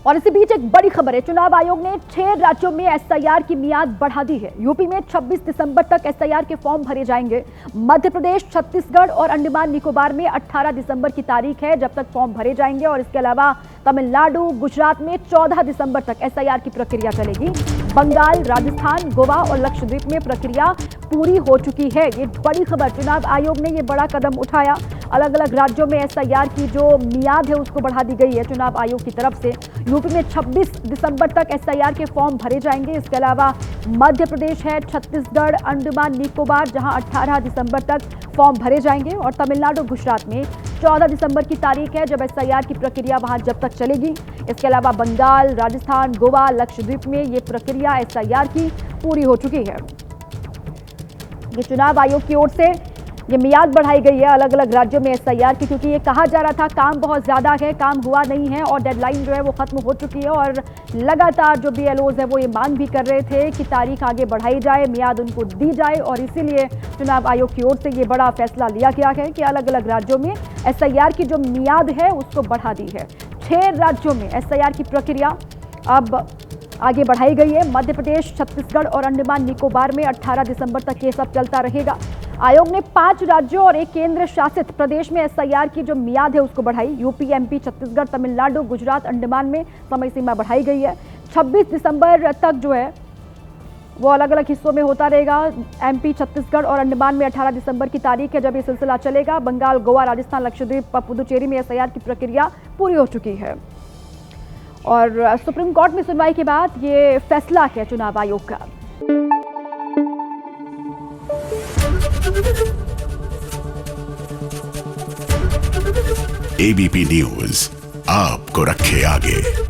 और इसी बीच एक बड़ी खबर है। चुनाव आयोग ने 6 राज्यों में एसआईआर की मियाद बढ़ा दी है। यूपी में 26 दिसंबर तक एसआईआर के फॉर्म भरे जाएंगे। मध्य प्रदेश, छत्तीसगढ़ और अंडमान निकोबार में 18 दिसंबर की तारीख है जब तक फॉर्म भरे जाएंगे। और इसके अलावा तमिलनाडु, गुजरात में 14 दिसंबर तक एसआईआर की प्रक्रिया चलेगी। बंगाल, राजस्थान, गोवा और लक्षद्वीप में प्रक्रिया पूरी हो चुकी है। ये बड़ी खबर, चुनाव आयोग ने ये बड़ा कदम उठाया। अलग अलग राज्यों में एसआईआर की जो मियाद है उसको बढ़ा दी गई है चुनाव आयोग की तरफ से। यूपी में 26 दिसंबर तक एसआईआर के फॉर्म भरे जाएंगे। इसके अलावा मध्य प्रदेश है, छत्तीसगढ़, अंडमान निकोबार जहां 18 दिसंबर तक फॉर्म भरे जाएंगे। और तमिलनाडु, गुजरात में 14 दिसंबर की तारीख है जब एसआईआर की प्रक्रिया वहां जब तक चलेगी। इसके अलावा बंगाल, राजस्थान, गोवा, लक्षद्वीप में ये प्रक्रिया एसआईआर की पूरी हो चुकी है। ये चुनाव आयोग की ओर से ये मियाद बढ़ाई गई है अलग अलग राज्यों में एसआईआर की, क्योंकि ये कहा जा रहा था काम बहुत ज़्यादा है, काम हुआ नहीं है और डेडलाइन जो है वो खत्म हो चुकी है। और लगातार जो बीएलओज है वो ये मांग भी कर रहे थे कि तारीख आगे बढ़ाई जाए, मियाद उनको दी जाए। और इसीलिए चुनाव आयोग की ओर से ये बड़ा फैसला लिया गया है कि अलग अलग राज्यों में एसआईआर की जो मियाद है उसको बढ़ा दी है। 6 राज्यों में एसआईआर की प्रक्रिया अब आगे बढ़ाई गई है। मध्य प्रदेश, छत्तीसगढ़ और अंडमान निकोबार में 18 दिसंबर तक ये सब चलता रहेगा। आयोग ने 5 राज्यों और 1 केंद्र शासित प्रदेश में एसआईआर की जो मियाद है उसको बढ़ाई। यूपी, एमपी, छत्तीसगढ़, तमिलनाडु, गुजरात, अंडमान में समय सीमा बढ़ाई गई है। 26 दिसंबर तक जो है वो अलग अलग हिस्सों में होता रहेगा। एमपी, छत्तीसगढ़ और अंडमान में 18 दिसंबर की तारीख है जब ये सिलसिला चलेगा। बंगाल, गोवा, राजस्थान, लक्षद्वीप, पुदुचेरी में एसआईआर की प्रक्रिया पूरी हो चुकी है। और सुप्रीम कोर्ट में सुनवाई के बाद ये फैसला है चुनाव आयोग का। एबीपी न्यूज आपको रखे आगे।